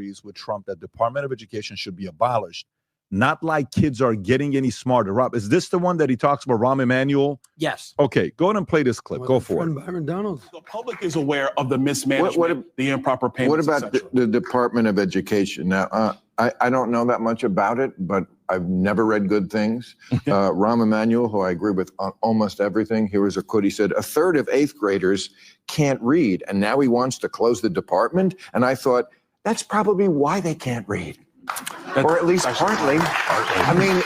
agrees with Trump that Department of Education should be abolished. Not like kids are getting any smarter. Rob, is this the one that he talks about, Rahm Emanuel? Yes. Okay, go ahead and play this clip. Go for it. Byron Donalds. The public is aware of the mismanagement, the improper payments. What about the Department of Education? Now, I don't know that much about it, but I've never read good things. Rahm Emanuel, who I agree with on almost everything, here was a quote. He said, "A third of 8th graders can't read, and now he wants to close the department." And I thought, that's probably why they can't read. Or at least partly. I mean,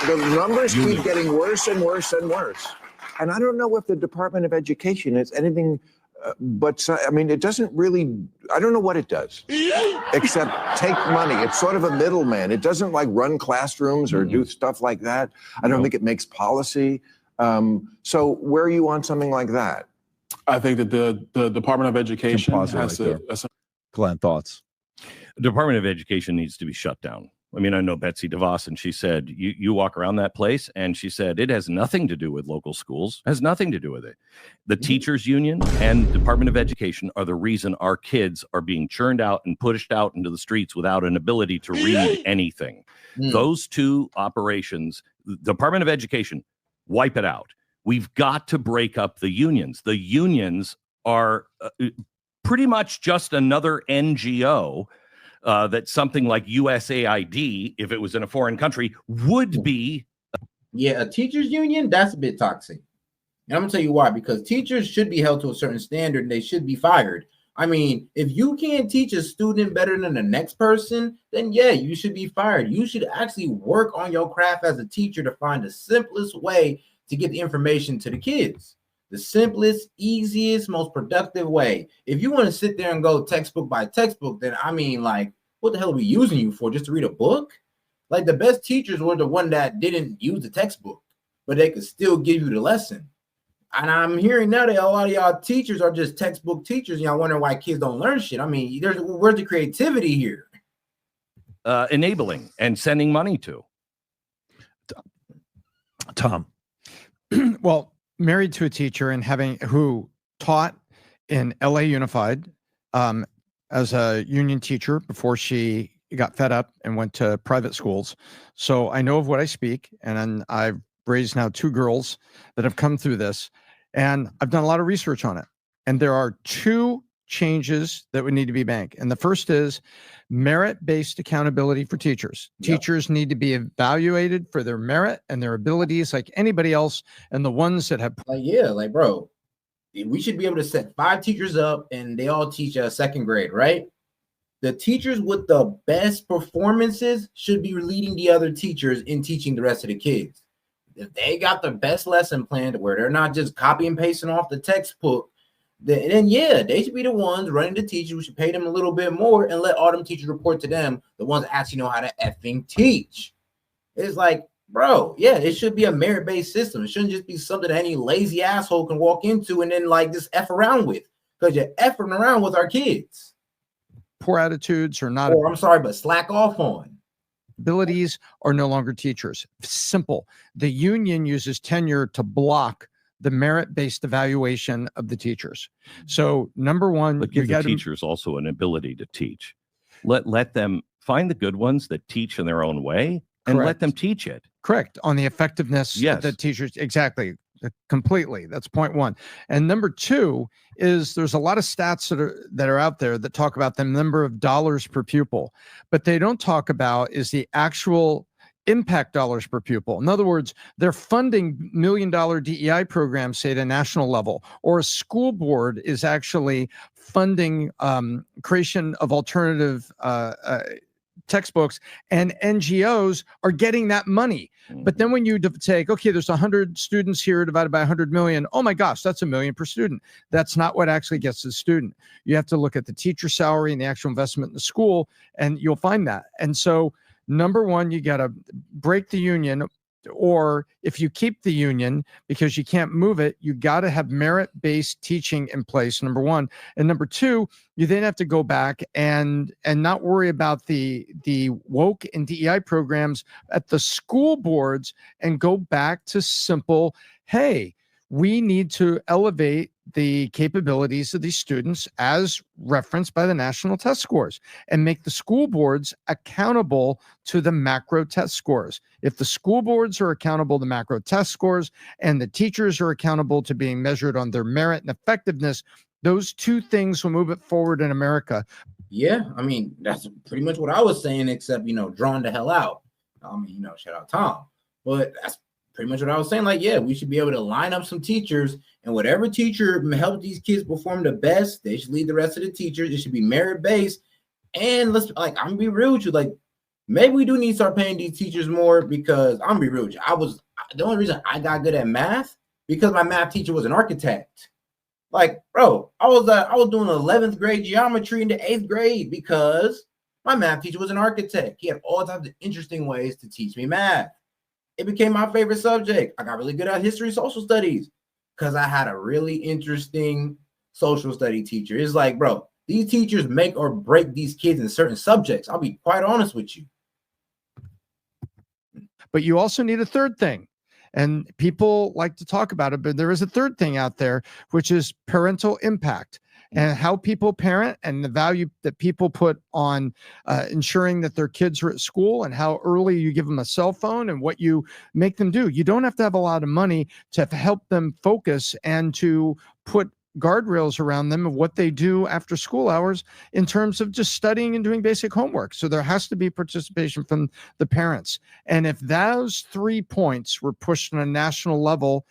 the numbers keep getting worse and worse and worse. And I don't know if the Department of Education is anything but, I mean, it doesn't really, I don't know what it does, except take money. It's sort of a middleman. It doesn't like run classrooms or do stuff like that. I don't think it makes policy. So where are you on something like that? I think that the Department of Education has to. Glenn, thoughts? The Department of Education needs to be shut down. I mean, I know Betsy DeVos, and she said, you walk around that place, and she said, it has nothing to do with local schools, has nothing to do with it. The teachers union and Department of Education are the reason our kids are being churned out and pushed out into the streets without an ability to read anything. Those two operations, Department of Education, wipe it out. We've got to break up the unions. The unions are pretty much just another NGO that something like USAID, if it was in a foreign country, would be. Yeah, a teachers union, that's a bit toxic. And I'm gonna tell you why, because teachers should be held to a certain standard and they should be fired. I mean, if you can't teach a student better than the next person, then yeah, you should be fired. You should actually work on your craft as a teacher to find the simplest way to get the information to the kids. The simplest, easiest, most productive way. If you want to sit there and go textbook by textbook, then I mean, like, what the hell are we using you for? Just to read a book? Like, the best teachers were the one that didn't use the textbook, but they could still give you the lesson. And I'm hearing now that a lot of y'all teachers are just textbook teachers. Y'all wonder why kids don't learn shit. I mean, where's the creativity here? Enabling and sending money to. Tom. Well, married to a teacher and who taught in LA Unified as a union teacher before she got fed up and went to private schools. So I know of what I speak, and I've raised now 2 girls that have come through this, and I've done a lot of research on it. And there are 2 changes that would need to be made. And the first is merit-based accountability for teachers. Yep. Teachers need to be evaluated for their merit and their abilities like anybody else. And the ones that have... Like, bro, we should be able to set 5 teachers up and they all teach 2nd grade, right? The teachers with the best performances should be leading the other teachers in teaching the rest of the kids. If they got the best lesson plan where they're not just copy and pasting off the textbook, then yeah, they should be the ones running the teachers. We should pay them a little bit more and let all them teachers report to them, the ones that actually know how to effing teach. It's like, bro, yeah, it should be a merit-based system. It shouldn't just be something that any lazy asshole can walk into and then like just F around with, because you're effing around with our kids. Poor attitudes are not... Or, I'm sorry, but slack off on. Abilities are no longer teachers. Simple. The union uses tenure to block the merit-based evaluation of the teachers. So number one, but give the teachers also an ability to teach. Let them find the good ones that teach in their own way and let them teach it. Correct. On the effectiveness of the teachers. Exactly. Completely. That's point one. And number two is there's a lot of stats that are out there that talk about the number of dollars per pupil, but they don't talk about is the actual impact dollars per pupil. In other words, they're funding $1 million DEI programs, say at a national level, or a school board is actually funding creation of alternative textbooks, and NGOs are getting that money. But then when you take, okay, there's 100 students here divided by 100 million. Oh my gosh, that's $1 million per student. That's not what actually gets the student. You have to look at the teacher salary and the actual investment in the school, and you'll find that. And so number one, you got to break the union, or if you keep the union because you can't move it, you got to have merit-based teaching in place, number one. And number two, you then have to go back and not worry about the woke and DEI programs at the school boards and go back to simple, hey, we need to elevate the capabilities of these students as referenced by the national test scores and make the school boards accountable to the macro test scores. If the school boards are accountable to macro test scores and the teachers are accountable to being measured on their merit and effectiveness, those two things will move it forward in America. Yeah, I mean, that's pretty much what I was saying, except, drawn the hell out. Shout out Tom. But that's pretty much what I was saying. Like, yeah, we should be able to line up some teachers, and whatever teacher helped these kids perform the best, they should lead the rest of the teachers. It should be merit-based. And I'm gonna be real with you, like, maybe we do need to start paying these teachers more, because I'm gonna be real with you. The only reason I got good at math because my math teacher was an architect. Like, bro, I was doing 11th grade geometry into 8th grade because my math teacher was an architect. He had all types of interesting ways to teach me math. It became my favorite subject. I got really good at history and social studies because I had a really interesting social study teacher. It's like, bro, these teachers make or break these kids in certain subjects. I'll be quite honest with you. But you also need a third thing. And people like to talk about it, but there is a third thing out there, which is parental impact and how people parent and the value that people put on ensuring that their kids are at school and how early you give them a cell phone and what you make them do. You don't have to have a lot of money to help them focus and to put guardrails around them of what they do after school hours in terms of just studying and doing basic homework. So there has to be participation from the parents. And if those 3 points were pushed on a national level,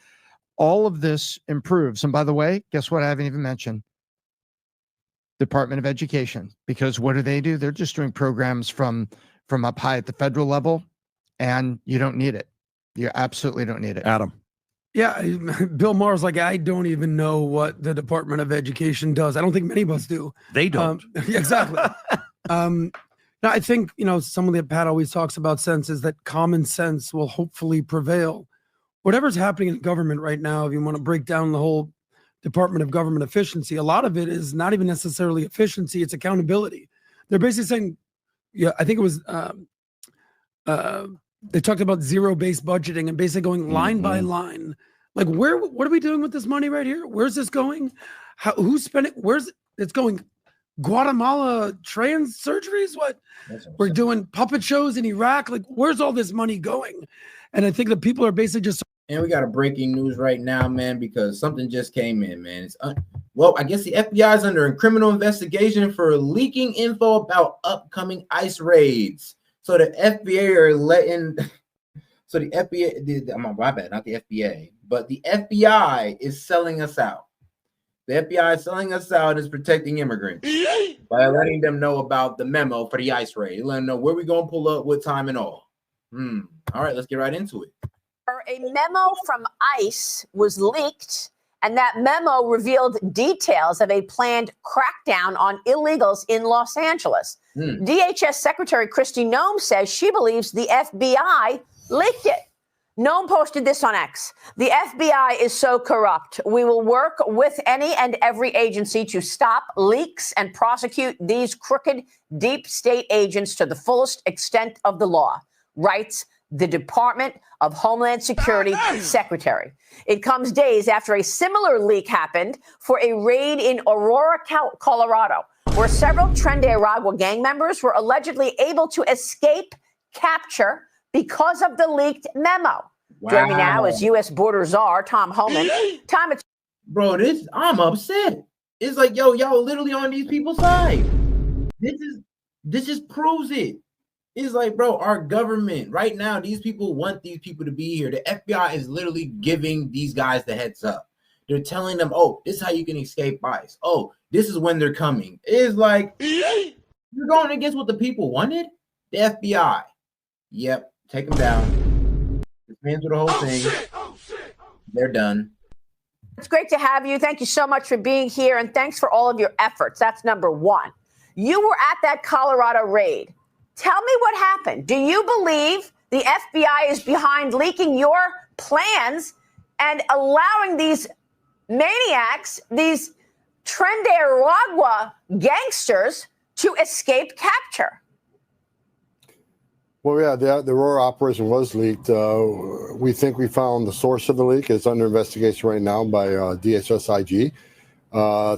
all of this improves. And by the way, guess what? I haven't even mentioned Department of Education, because what do? They're just doing programs from up high at the federal level, and you don't need it. You absolutely don't need it. Adam. Yeah, Bill Maher's like, I don't even know what the Department of Education does. I don't think many of us do. They don't. Exactly. No, I think, something that Pat always talks about sense is that common sense will hopefully prevail. Whatever's happening in government right now, if you want to break down the whole Department of Government efficiency, a lot of it is not even necessarily efficiency, it's accountability. They're basically saying, I think it was, they talked about zero-based budgeting and basically going line by line. Like, what are we doing with this money right here? Where's this going? Who's spending? It's going? Guatemala trans surgeries? What? We're doing puppet shows in Iraq? Like, where's all this money going? And I think that people are basically just. And we got a breaking news right now, man, because something just came in, man. It's I guess the FBI is under a criminal investigation for leaking info about upcoming ICE raids. So the FBI are letting. So the FBI, my bad, not the FBA, but the FBI is selling us out. The FBI is selling us out and is protecting immigrants by letting them know about the memo for the ICE raid. Let them know where we're going to pull up, what time, and all. All right, let's get right into it. A memo from ICE was leaked, and that memo revealed details of a planned crackdown on illegals in Los Angeles. DHS Secretary Kristi Noem says she believes the FBI leaked it. Noem posted this on X. The FBI is so corrupt. We will work with any and every agency to stop leaks and prosecute these crooked deep state agents to the fullest extent of the law, writes the Department of Homeland Security Secretary. It comes days after a similar leak happened for a raid in Aurora, Colorado, where several Tren de Aragua gang members were allegedly able to escape capture because of the leaked memo. Wow. Joining me now is U.S. Border Czar Tom Homan. Tom, bro, I'm upset. It's like, yo, y'all literally on these people's side. This just proves it. It's like, bro, our government right now, these people want these people to be here. The FBI is literally giving these guys the heads up. They're telling them, oh, this is how you can escape ICE. Oh, this is when they're coming. It's like, you're going against what the people wanted? The FBI. Yep, take them down. Dismantle the whole thing. They're done. It's great to have you. Thank you so much for being here, and thanks for all of your efforts. That's number one. You were at that Colorado raid. Tell me what happened. Do you believe the FBI is behind leaking your plans and allowing these maniacs, these Tren de Aragua gangsters, to escape capture? Well, yeah, the Aurora operation was leaked. We think we found the source of the leak. It's under investigation right now by DHS IG.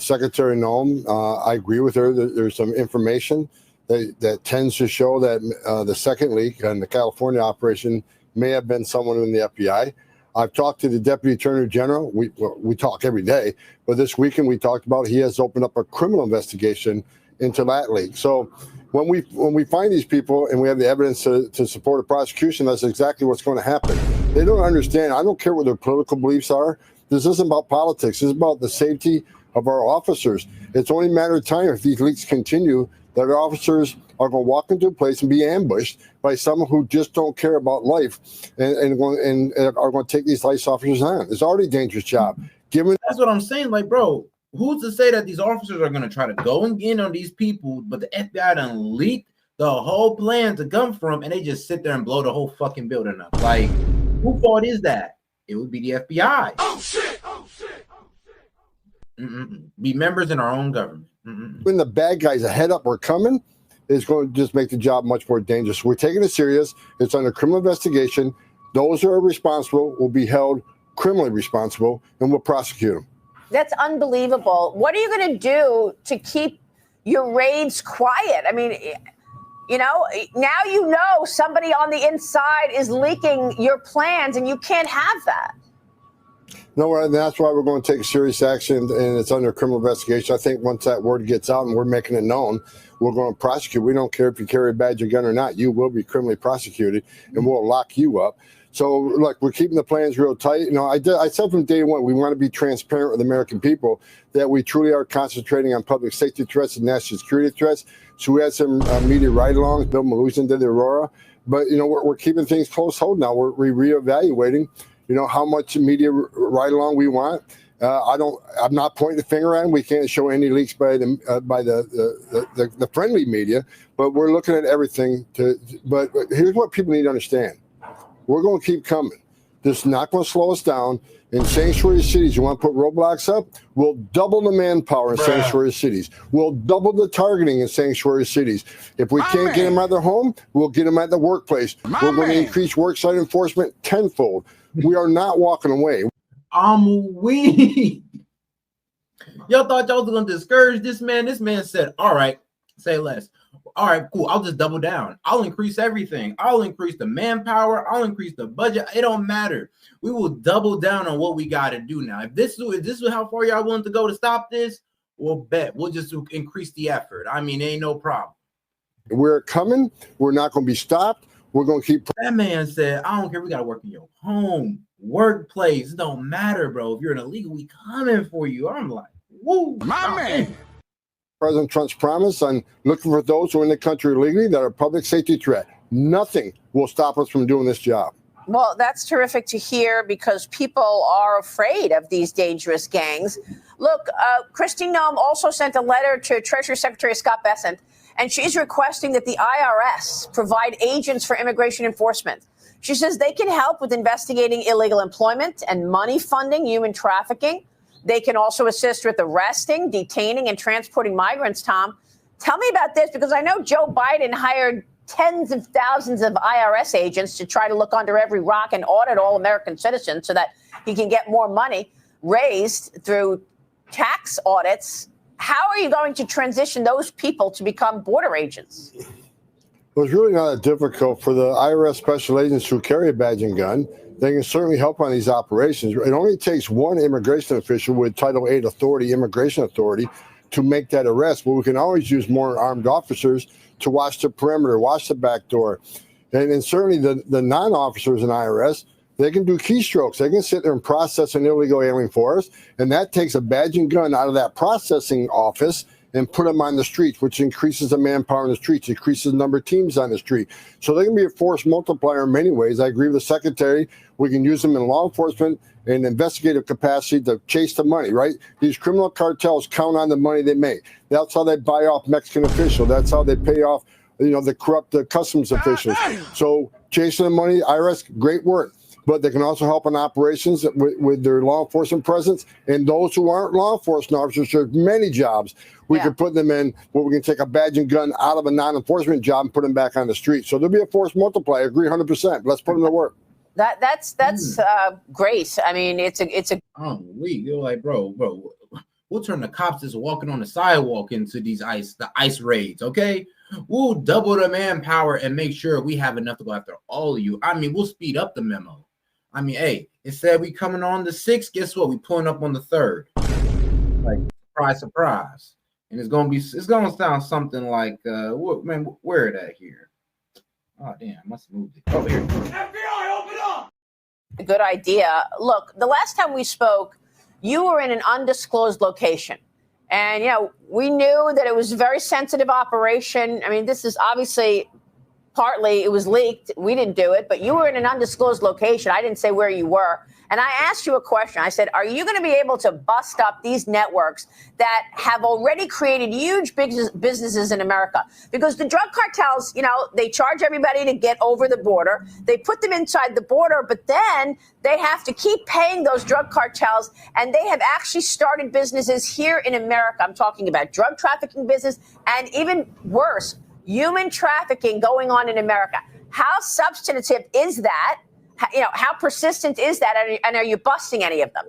Secretary Noem, I agree with her that there's some information that tends to show that the second leak and the California operation may have been someone in the FBI. I've talked to the Deputy Attorney General. We talk every day, but this weekend we talked about he has opened up a criminal investigation into that leak. So when we find these people and we have the evidence to support a prosecution, that's exactly what's going to happen. They don't understand. I don't care what their political beliefs are. This isn't about politics. This is about the safety of our officers. It's only a matter of time if these leaks continue that our officers are going to walk into a place and be ambushed by someone who just don't care about life and are going to take these ICE officers on. It's already a dangerous job. That's what I'm saying. Like, bro, who's to say that these officers are going to try to go and get in on these people, but the FBI done leaked the whole plan to come from, and they just sit there and blow the whole fucking building up? Like, who fault is that? It would be the FBI. Oh shit! Oh shit! Oh shit! Be members in our own government. When the bad guys ahead up or coming, is going to just make the job much more dangerous. We're taking it serious. It's under criminal investigation. Those who are responsible will be held criminally responsible, and we'll prosecute them. That's unbelievable. What are you going to do to keep your raids quiet? I mean, you know, now you know somebody on the inside is leaking your plans, and you can't have that. No, and that's why we're going to take serious action, and it's under criminal investigation. I think once that word gets out and we're making it known, we're going to prosecute. We don't care if you carry a badge or gun or not. You will be criminally prosecuted, and we'll lock you up. So, look, we're keeping the plans real tight. You know, I said from day one, we want to be transparent with the American people that we truly are concentrating on public safety threats and national security threats. So we had some media ride-alongs. Bill Malusian did the Aurora. But, you know, we're keeping things close hold now. We're reevaluating, you know, how much media ride-along we want. I'm not pointing the finger at them. We can't show any leaks by the friendly media, but we're looking at everything. But here's what people need to understand. We're going to keep coming. This is not going to slow us down. In sanctuary cities, you want to put roadblocks up? We'll double the manpower in sanctuary cities. We'll double the targeting in sanctuary cities. If we can't get them at their home, we'll get them at the workplace. We're going to increase worksite enforcement tenfold. We are not walking away. I'm weak. Y'all thought y'all was going to discourage this man. This man said, all right, say less. All right, cool. I'll just double down. I'll increase everything. I'll increase the manpower. I'll increase the budget. It don't matter. We will double down on what we got to do now. If this is how far y'all willing to go to stop this, we'll bet. We'll just increase the effort. I mean, ain't no problem. We're coming. We're not going to be stopped. We're going to keep. That man said, I don't care. We got to work in your home, workplace. It don't matter, bro. If you're an illegal, we coming for you. I'm like, woo. My man. President Trump's promise on looking for those who are in the country illegally that are a public safety threat. Nothing will stop us from doing this job. Well, that's terrific to hear because people are afraid of these dangerous gangs. Look, Kristi Noem also sent a letter to Treasury Secretary Scott Bessent, and she's requesting that the IRS provide agents for immigration enforcement. She says they can help with investigating illegal employment and money funding, human trafficking. They can also assist with arresting, detaining, and transporting migrants, Tom. Tell me about this, because I know Joe Biden hired tens of thousands of IRS agents to try to look under every rock and audit all American citizens so that he can get more money raised through tax audits. How are you going to transition those people to become border agents? Well, it's really not that difficult for the IRS special agents who carry a badge and gun. They can certainly help on these operations. It only takes one immigration official with Title VIII authority, immigration authority, to make that arrest. But we can always use more armed officers to watch the perimeter, watch the back door. And certainly the non-officers in IRS, they can do keystrokes. They can sit there and process an illegal alien for us. And that takes a badge and gun out of that processing office and put them on the streets, which increases the manpower in the streets, increases the number of teams on the street. So they can be a force multiplier in many ways. I agree with the secretary. We can use them in law enforcement and investigative capacity to chase the money, right? These criminal cartels count on the money they make. That's how they buy off Mexican officials. That's how they pay off, the corrupt customs officials. So chasing the money, IRS, great work. but they can also help in operations with their law enforcement presence. And those who aren't law enforcement officers, there's many jobs we can put them in where we can take a badge and gun out of a non-enforcement job and put them back on the street. So there'll be a force multiplier. I agree 100%. Let's put them to work. That's great. I mean, it's a. You're like, bro, we'll turn the cops that's walking on the sidewalk into the ICE raids. Okay, we'll double the manpower and make sure we have enough to go after all of you. I mean, we'll speed up the memo. I mean, hey, instead we coming on the 6th, guess what? We pulling up on the 3rd. Like, surprise. And it's gonna sound something like, where it at here? Oh damn, I must have moved it. Oh, here. FBI, open up! A good idea. Look, the last time we spoke, you were in an undisclosed location. And, we knew that it was a very sensitive operation. I mean, this is obviously partly it was leaked. We didn't do it, but you were in an undisclosed location. I didn't say where you were. And I asked you a question. I said, are you going to be able to bust up these networks that have already created huge businesses in America? Because the drug cartels, they charge everybody to get over the border. They put them inside the border, but then they have to keep paying those drug cartels. And they have actually started businesses here in America. I'm talking about drug trafficking business and even worse, human trafficking going on in America. How substantive is that? How persistent is that? And are you busting any of them?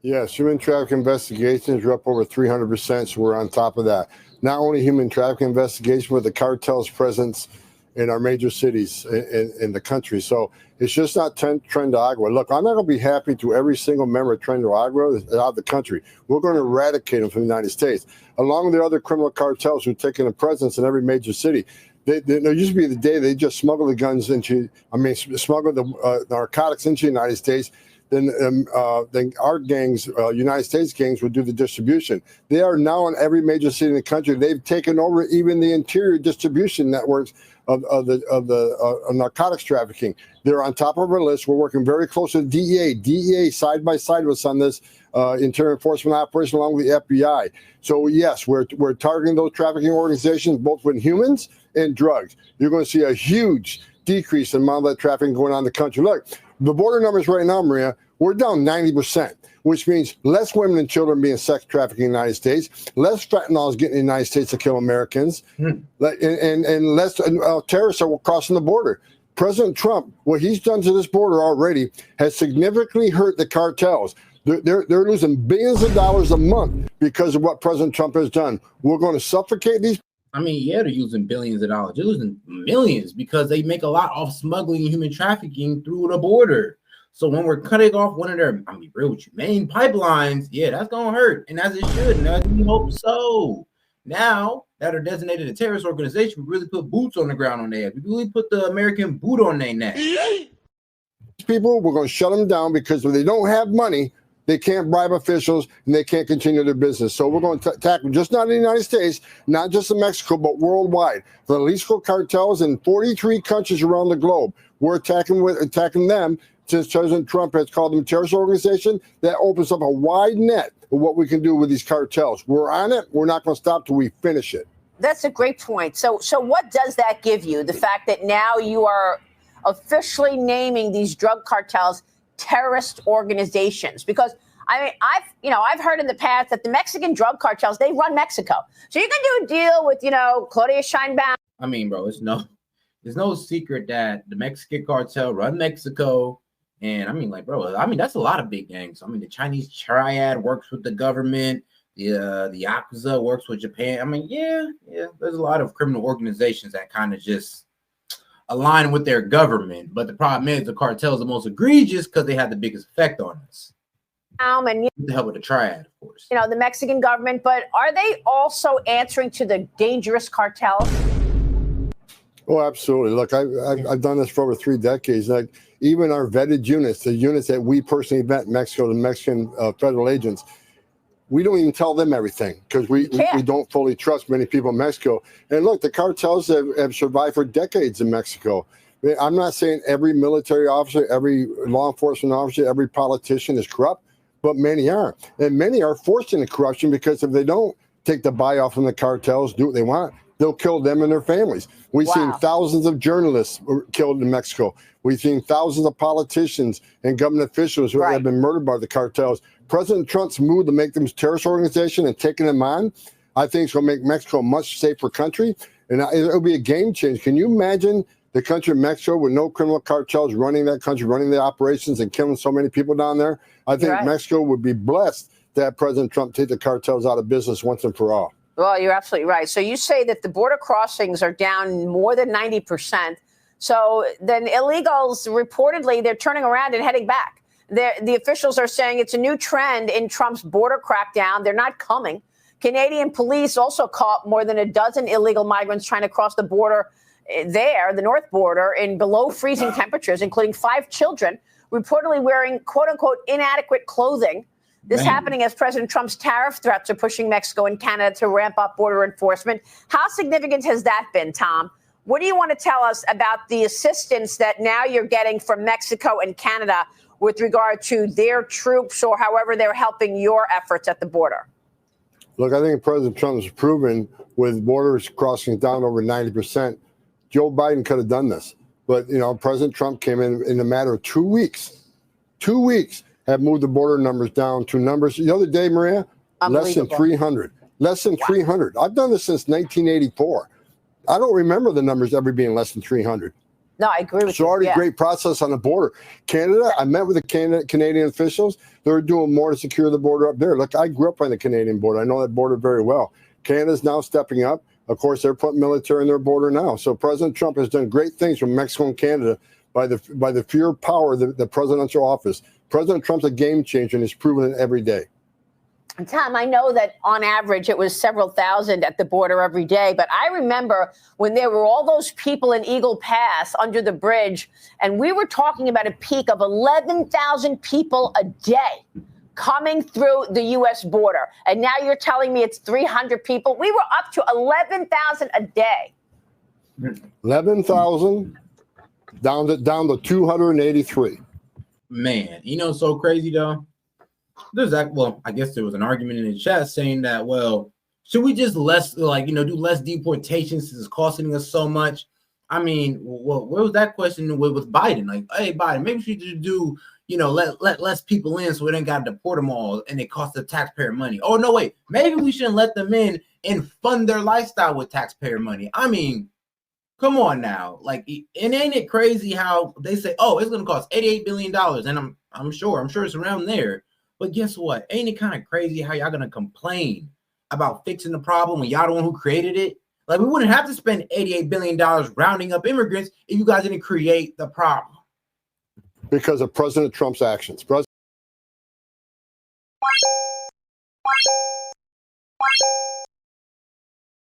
Yes, human trafficking investigations are up over 300%, so we're on top of that. Not only human trafficking investigation, but the cartel's presence in our major cities in the country. So it's just not Tren de Agua. Look, I'm not going to be happy to every single member of Tren de Agua out of the country. We're going to eradicate them from the United States, along with the other criminal cartels who are taking a presence in every major city. There used to be the day they just smuggle the guns smuggle the narcotics into the United States. Then our gangs, United States gangs, would do the distribution. They are now in every major city in the country. They've taken over even the interior distribution networks of the narcotics trafficking. They're on top of our list. We're working very close with DEA. DEA side by side with us on this interior enforcement operation along with the FBI. So yes, we're targeting those trafficking organizations both with humans and drugs. You're going to see a huge decrease in the amount of that trafficking going on in the country. Look, the border numbers right now, Maria, we're down 90%, which means less women and children being sex trafficked in the United States, less fentanyl is getting in the United States to kill Americans, and less terrorists are crossing the border. President Trump, what he's done to this border already has significantly hurt the cartels. They're losing billions of dollars a month because of what President Trump has done. We're going to suffocate these. I mean, yeah, they're using billions of dollars. They're losing millions because they make a lot off smuggling and human trafficking through the border. So when we're cutting off one of their, real with you, main pipelines, yeah, that's going to hurt. And as it should, and as we hope so. Now that are designated a terrorist organization, we really put boots on the ground on their head. We really put the American boot on their neck. People, we're going to shut them down because if they don't have money, they can't bribe officials and they can't continue their business. So we're going to tackle just not in the United States, not just in Mexico, but worldwide. The illegal cartels in 43 countries around the globe. We're attacking them since President Trump has called them a terrorist organization. That opens up a wide net of what we can do with these cartels. We're on it. We're not going to stop till we finish it. That's a great point. So what does that give you? The fact that now you are officially naming these drug cartels terrorist organizations, because I've heard in the past that the Mexican drug cartels, they run Mexico. So you can do a deal with, Claudia Scheinbaum. Bro, it's no secret that the Mexican cartel run Mexico. And that's a lot of big gangs. The Chinese triad works with the government. The Yakuza works with Japan. Yeah, there's a lot of criminal organizations that kind of just align with their government, but the problem is the cartel is the most egregious because they have the biggest effect on us. And with the help of the triad, of course. The Mexican government, but are they also answering to the dangerous cartels? Oh, absolutely. Look, I've done this for over 3 decades. Like even our vetted units, the units that we personally vet in Mexico, the Mexican federal agents, we don't even tell them everything because we don't fully trust many people in Mexico. And look, the cartels have survived for decades in Mexico. I'm not saying every military officer, every law enforcement officer, every politician is corrupt, but many are. And many are forced into corruption because if they don't take the buy-off from the cartels, do what they want, they'll kill them and their families. We've seen thousands of journalists killed in Mexico. We've seen thousands of politicians and government officials who have been murdered by the cartels. President Trump's move to make them a terrorist organization and taking them on, I think it's going to make Mexico a much safer country. And it'll be a game changer. Can you imagine the country of Mexico with no criminal cartels running that country, running the operations and killing so many people down there? I think Mexico would be blessed to have President Trump take the cartels out of business once and for all. Well, you're absolutely right. So you say that the border crossings are down more than 90%. So then illegals, reportedly, they're turning around and heading back. The officials are saying it's a new trend in Trump's border crackdown. They're not coming. Canadian police also caught more than a dozen illegal migrants trying to cross the border there, the north border, in below freezing temperatures, including 5 children, reportedly wearing, quote unquote, inadequate clothing. This happening as President Trump's tariff threats are pushing Mexico and Canada to ramp up border enforcement. How significant has that been, Tom? What do you want to tell us about the assistance that now you're getting from Mexico and Canada with regard to their troops or however they're helping your efforts at the border? Look, I think President Trump has proven with borders crossing down over 90%, Joe Biden could have done this. But, you know, President Trump came in a matter of 2 weeks, have moved the border numbers down to numbers. The other day, Maria, less than 300. Less than 300. I've done this since 1984. I don't remember the numbers ever being less than 300. No, I agree with you. It's already a great process on the border. Canada, I met with the Canadian officials. They're doing more to secure the border up there. Look, I grew up on the Canadian border. I know that border very well. Canada's now stepping up. Of course, they're putting military in their border now. So President Trump has done great things from Mexico and Canada by the pure power of the presidential office. President Trump's a game changer, and he's proven it every day. Tom, I know that on average it was several thousand at the border every day, but I remember when there were all those people in Eagle Pass under the bridge, and we were talking about a peak of 11,000 people a day coming through the U.S. border. And now you're telling me it's 300 people. We were up to 11,000 a day. 11,000 down to 283. Man, you know, so crazy though. I guess there was an argument in the chat saying that, well, should we just do less deportations since it's costing us so much? I mean, well, where was that question with Biden? Like, hey, Biden, maybe we should just do, let less people in so we don't got to deport them all and it costs the taxpayer money. Oh, no, wait, maybe we shouldn't let them in and fund their lifestyle with taxpayer money. I mean, come on now. Like, and ain't it crazy how they say, oh, it's going to cost $88 billion. And I'm sure it's around there. But guess what? Ain't it kind of crazy how y'all going to complain about fixing the problem when y'all the one who created it? Like, we wouldn't have to spend $88 billion rounding up immigrants if you guys didn't create the problem. Because of President Trump's actions.